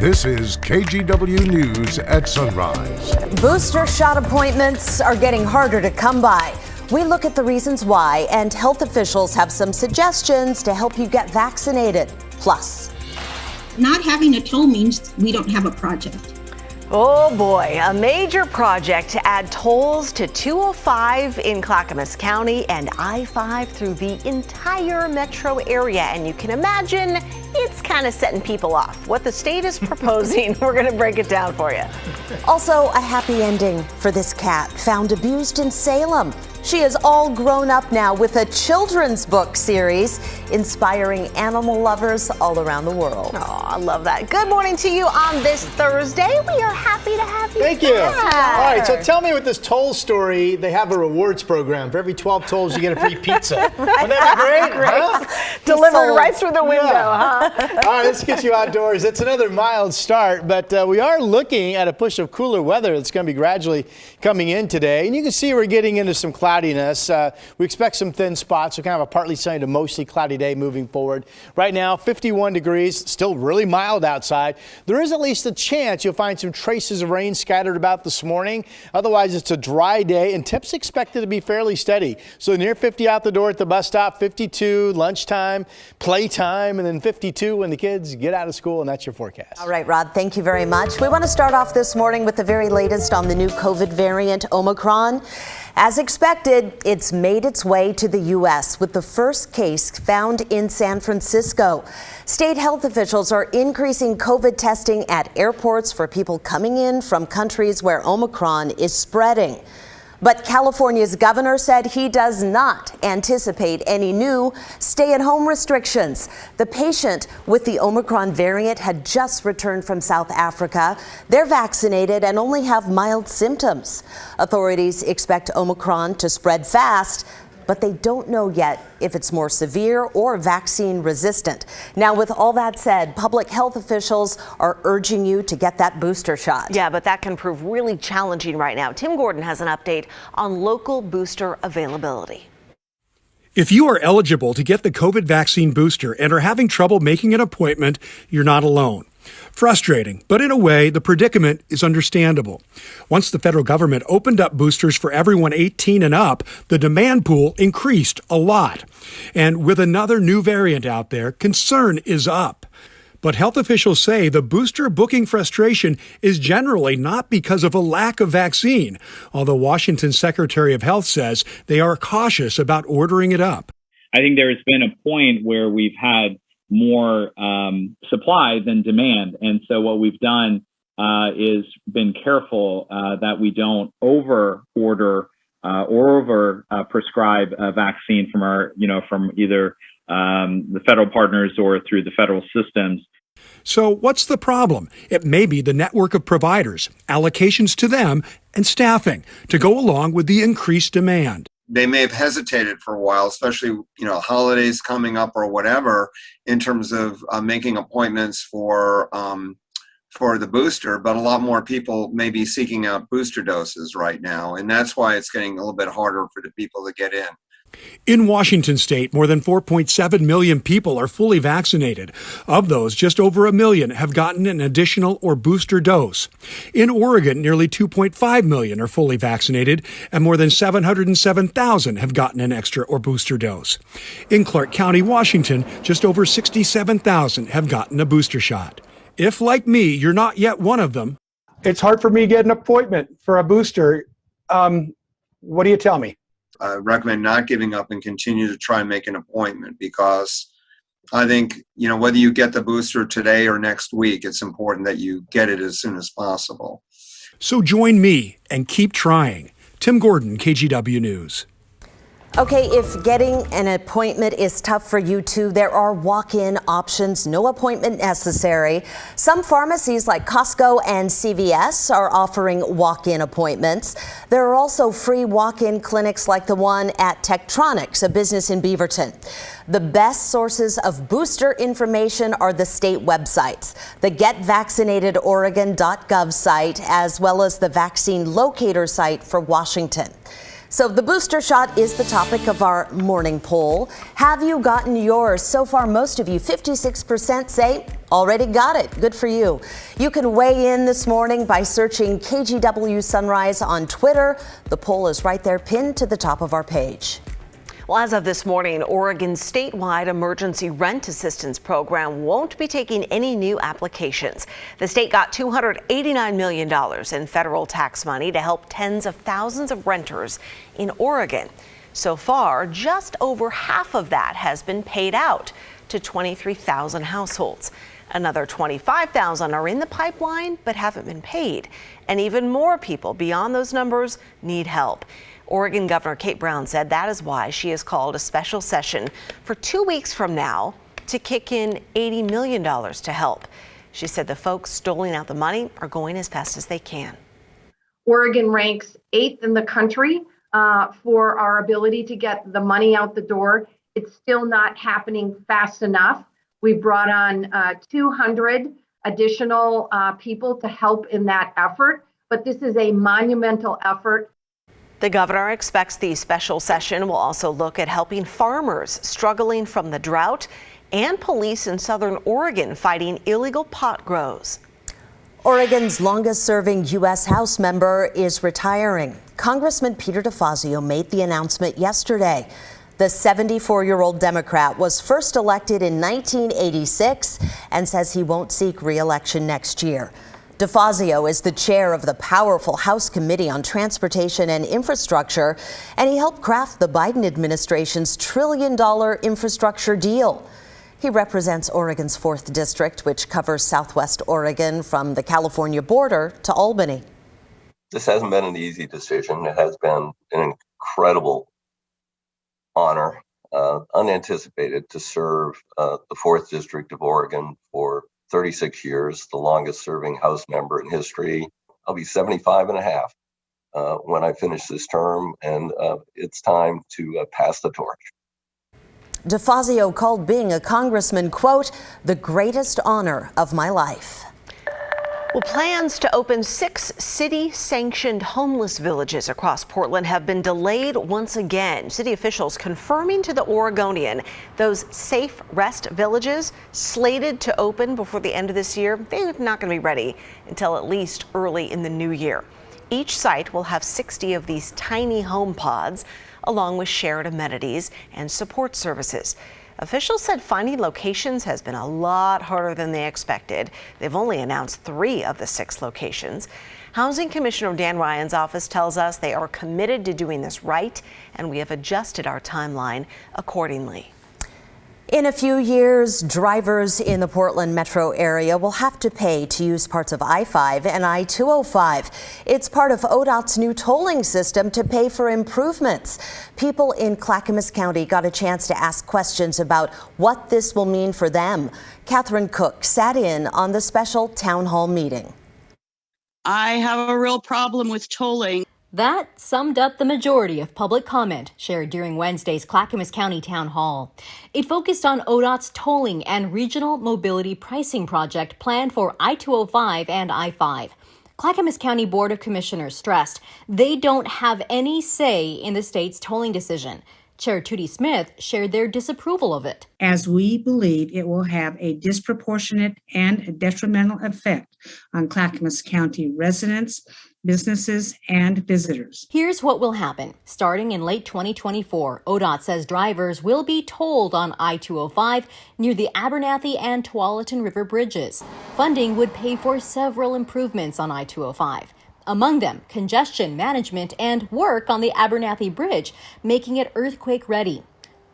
This is KGW News at Sunrise. Booster shot appointments are getting harder to come by. We look at the reasons why, and health officials have some suggestions to help you get vaccinated. Plus, not having a toll means we don't have a project. Oh boy, a major project to add tolls to 205 in Clackamas County and I-5 through the entire metro area. And you can imagine it's kind of setting people off. What the state is proposing, we're going to break it down for you. Also, a happy ending for this cat found abused in Salem. She is all grown up now with a children's book series inspiring animal lovers all around the world. Oh, I love that. Good morning to you on this Thursday. We are happy to have you. Thank you. All right, so tell me with this toll story, they have a rewards program. For every 12 tolls, you get a free pizza. Wouldn't that be great? Huh? Delivered right through the window, huh? All right, let's get you outdoors. It's another mild start, but we are looking at a push of cooler weather that's going to be gradually coming in today. And you can see we're getting into some cloudiness. We expect some thin spots, so kind of a partly sunny to mostly cloudy day moving forward. Right now, 51 degrees, still really mild outside. There is at least a chance you'll find some traces of rain scattered about this morning. Otherwise, it's a dry day, and temps expected to be fairly steady. So near 50 out the door at the bus stop, 52 lunchtime, playtime, and then 52 when the kids get out of school, and that's your forecast. All right, Rod, thank you very much. We want to start off this morning with the very latest on the new COVID variant, Omicron. As expected, it's made its way to the U.S. with the first case found in San Francisco. State health officials are increasing COVID testing at airports for people coming in from countries where Omicron is spreading. But California's governor said he does not anticipate any new stay-at-home restrictions. The patient with the Omicron variant had just returned from South Africa. They're vaccinated and only have mild symptoms. Authorities expect Omicron to spread fast, but they don't know yet if it's more severe or vaccine resistant. Now, with all that said, public health officials are urging you to get that booster shot. Yeah, but that can prove really challenging right now. Tim Gordon has an update on local booster availability. If you are eligible to get the COVID vaccine booster and are having trouble making an appointment, you're not alone. Frustrating, but in a way, the predicament is understandable. Once the federal government opened up boosters for everyone 18 and up, the demand pool increased a lot. And with another new variant out there, concern is up. But health officials say the booster booking frustration is generally not because of a lack of vaccine, although Washington's Secretary of Health says they are cautious about ordering it up. I think there has been a point where we've had more supply than demand. And so what we've done is been careful that we don't over order or over prescribe a vaccine from from either the federal partners or through the federal systems. So what's the problem? It may be the network of providers, allocations to them, and staffing to go along with the increased demand. They may have hesitated for a while, especially, holidays coming up or whatever, in terms of making appointments for the booster. But a lot more people may be seeking out booster doses right now. And that's why it's getting a little bit harder for the people to get in. In Washington state, more than 4.7 million people are fully vaccinated. Of those, just over 1 million have gotten an additional or booster dose. In Oregon, nearly 2.5 million are fully vaccinated, and more than 707,000 have gotten an extra or booster dose. In Clark County, Washington, just over 67,000 have gotten a booster shot. If, like me, you're not yet one of them, it's hard for me to get an appointment for a booster. What do you tell me? I recommend not giving up and continue to try and make an appointment, because I think, whether you get the booster today or next week, it's important that you get it as soon as possible. So join me and keep trying. Tim Gordon, KGW News. Okay, if getting an appointment is tough for you too, there are walk-in options, no appointment necessary. Some pharmacies like Costco and CVS are offering walk-in appointments. There are also free walk-in clinics like the one at Tektronix, a business in Beaverton. The best sources of booster information are the state websites, the GetVaccinated.Oregon.gov site, as well as the Vaccine Locator site for Washington. So the booster shot is the topic of our morning poll. Have you gotten yours? So far, most of you, 56%, say already got it. Good for you. You can weigh in this morning by searching KGW Sunrise on Twitter. The poll is right there pinned to the top of our page. Well, as of this morning, Oregon's statewide emergency rent assistance program won't be taking any new applications. The state got $289 million in federal tax money to help tens of thousands of renters in Oregon. So far, just over half of that has been paid out to 23,000 households. Another 25,000 are in the pipeline but haven't been paid. And even more people beyond those numbers need help. Oregon Governor Kate Brown said that is why she has called a special session for 2 weeks from now to kick in $80 million to help. She said the folks doling out the money are going as fast as they can. Oregon ranks 8th in the country for our ability to get the money out the door. It's still not happening fast enough. We brought on 200 additional people to help in that effort, but this is a monumental effort. The governor expects the special session will also look at helping farmers struggling from the drought and police in southern Oregon fighting illegal pot grows. Oregon's longest-serving U.S. House member is retiring. Congressman Peter DeFazio made the announcement yesterday. The 74-year-old Democrat was first elected in 1986 and says he won't seek re-election next year. DeFazio is the chair of the powerful House Committee on Transportation and Infrastructure, and he helped craft the Biden administration's trillion-dollar infrastructure deal. He represents Oregon's 4th District, which covers southwest Oregon from the California border to Albany. This hasn't been an easy decision. It has been an incredible honor, unanticipated, to serve the 4th District of Oregon for 36 years, the longest serving House member in history. I'll be 75 and a half when I finish this term, and it's time to pass the torch. DeFazio called being a congressman, quote, the greatest honor of my life. Well, plans to open 6 city-sanctioned homeless villages across Portland have been delayed once again. City officials confirming to the Oregonian those safe rest villages slated to open before the end of this year, they're not going to be ready until at least early in the new year. Each site will have 60 of these tiny home pods, along with shared amenities and support services. Officials said finding locations has been a lot harder than they expected. They've only announced 3 of the 6 locations. Housing Commissioner Dan Ryan's office tells us they are committed to doing this right, and we have adjusted our timeline accordingly. In a few years, drivers in the Portland metro area will have to pay to use parts of I-5 and I-205. It's part of ODOT's new tolling system to pay for improvements. People in Clackamas County got a chance to ask questions about what this will mean for them. Catherine Cook sat in on the special town hall meeting. I have a real problem with tolling. That summed up the majority of public comment shared during Wednesday's Clackamas County Town Hall. It focused on ODOT's tolling and regional mobility pricing project planned for I-205 and I-5. Clackamas County Board of Commissioners stressed they don't have any say in the state's tolling decision. Chair Tootie Smith shared their disapproval of it. As we believe it will have a disproportionate and a detrimental effect on Clackamas County residents, businesses, and visitors. Here's what will happen. Starting in late 2024, ODOT says drivers will be tolled on I-205 near the Abernathy and Tualatin River bridges. Funding would pay for several improvements on I-205. Among them, congestion management and work on the Abernathy Bridge, making it earthquake ready.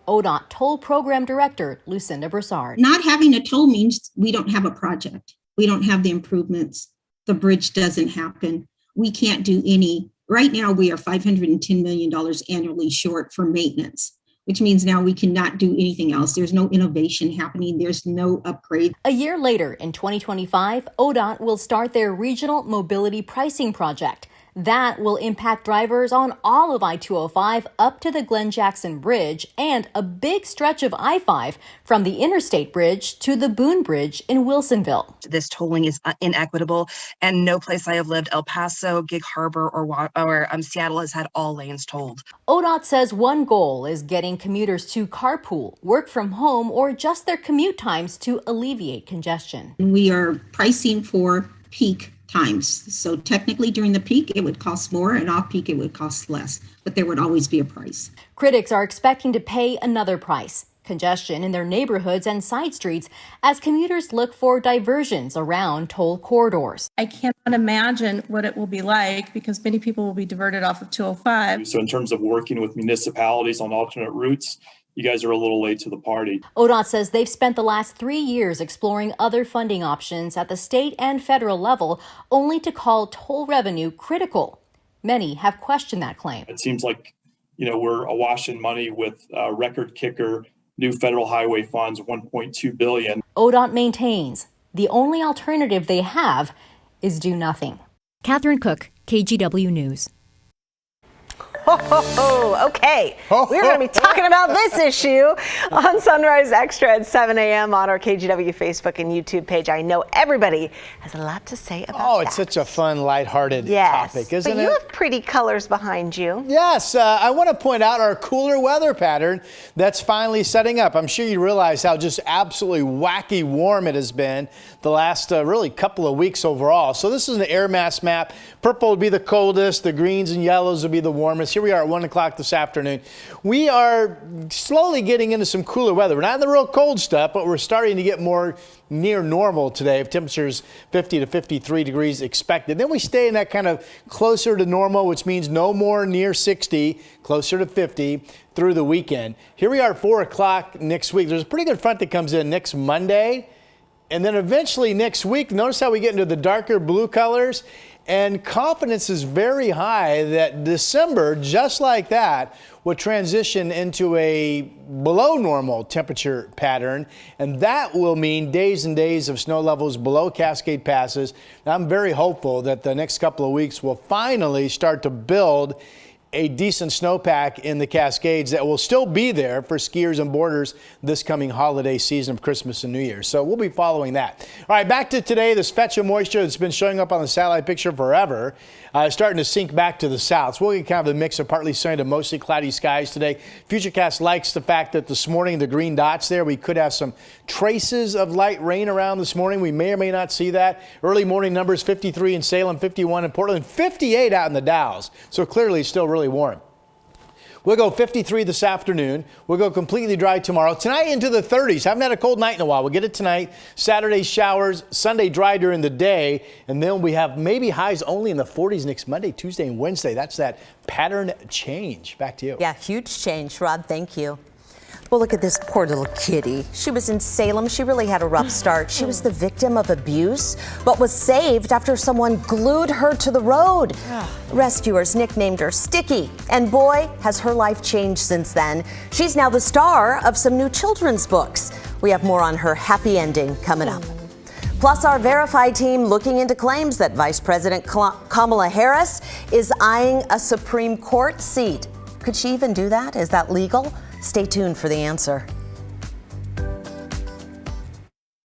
ODOT Toll Program Director Lucinda Broussard. Not having a toll means we don't have a project. We don't have the improvements. The bridge doesn't happen. We can't do any. Right now, we are $510 million annually short for maintenance, which means now we cannot do anything else. There's no innovation happening. There's no upgrade. A year later, in 2025, ODOT will start their regional mobility pricing project. That will impact drivers on all of I-205 up to the Glen Jackson Bridge and a big stretch of I-5 from the Interstate Bridge to the Boone Bridge in Wilsonville. This tolling is inequitable, and no place I have lived, El Paso, Gig Harbor, or Seattle, has had all lanes tolled. ODOT says one goal is getting commuters to carpool, work from home, or adjust their commute times to alleviate congestion. We are pricing for peak times. So technically during the peak, it would cost more, and off peak, it would cost less, but there would always be a price. Critics are expecting to pay another price. Congestion in their neighborhoods and side streets as commuters look for diversions around toll corridors. I cannot imagine what it will be like because many people will be diverted off of 205. So in terms of working with municipalities on alternate routes, you guys are a little late to the party. ODOT says they've spent the last 3 years exploring other funding options at the state and federal level, only to call toll revenue critical. Many have questioned that claim. It seems like, we're awash in money with record kicker new federal highway funds, $1.2 billion. ODOT maintains the only alternative they have is do nothing. Catherine Cook, KGW News. Okay, we're going to be talking about this issue on Sunrise Extra at 7 a.m. on our KGW Facebook and YouTube page. I know everybody has a lot to say about Oh, it's such a fun, lighthearted topic, isn't it? But you have pretty colors behind you. Yes, I want to point out our cooler weather pattern that's finally setting up. I'm sure you realize how just absolutely wacky warm it has been the last really couple of weeks overall. So this is an air mass map. Purple would be the coldest, the greens and yellows would be the warmest. Here we are at 1 o'clock this afternoon. We are slowly getting into some cooler weather. We're not in the real cold stuff, but we're starting to get more near normal today. Temperatures 50 to 53 degrees expected. Then we stay in that kind of closer to normal, which means no more near 60, closer to 50 through the weekend. Here we are at 4 o'clock next week. There's a pretty good front that comes in next Monday. And then eventually next week, notice how we get into the darker blue colors. And confidence is very high that December, just like that, would transition into a below normal temperature pattern. And that will mean days and days of snow levels below Cascade Passes. And I'm very hopeful that the next couple of weeks will finally start to build a decent snowpack in the Cascades that will still be there for skiers and boarders this coming holiday season of Christmas and New Year. So we'll be following that. All right, back to today. This fetch of moisture that's been showing up on the satellite picture forever is starting to sink back to the south. So we'll get kind of a mix of partly sunny to mostly cloudy skies today. Futurecast likes the fact that this morning, the green dots there, we could have some traces of light rain around this morning. We may or may not see that. Early morning numbers 53 in Salem, 51 in Portland, 58 out in the Dalles. So clearly still really warm. We'll go 53 this afternoon. We'll go completely dry tomorrow. Tonight into the 30s. Haven't had a cold night in a while. We'll get it tonight. Saturday showers. Sunday dry during the day. And then we have maybe highs only in the 40s next Monday, Tuesday, and Wednesday. That's that pattern change. Back to you. Yeah, huge change, Rod. Thank you. Well, look at this poor little kitty. She was in Salem. She really had a rough start. She was the victim of abuse, but was saved after someone glued her to the road. Rescuers nicknamed her Sticky, and boy, has her life changed since then. She's now the star of some new children's books. We have more on her happy ending coming up. Plus, our Verify team looking into claims that Vice President Kamala Harris is eyeing a Supreme Court seat. Could she even do that? Is that legal? Stay tuned for the answer.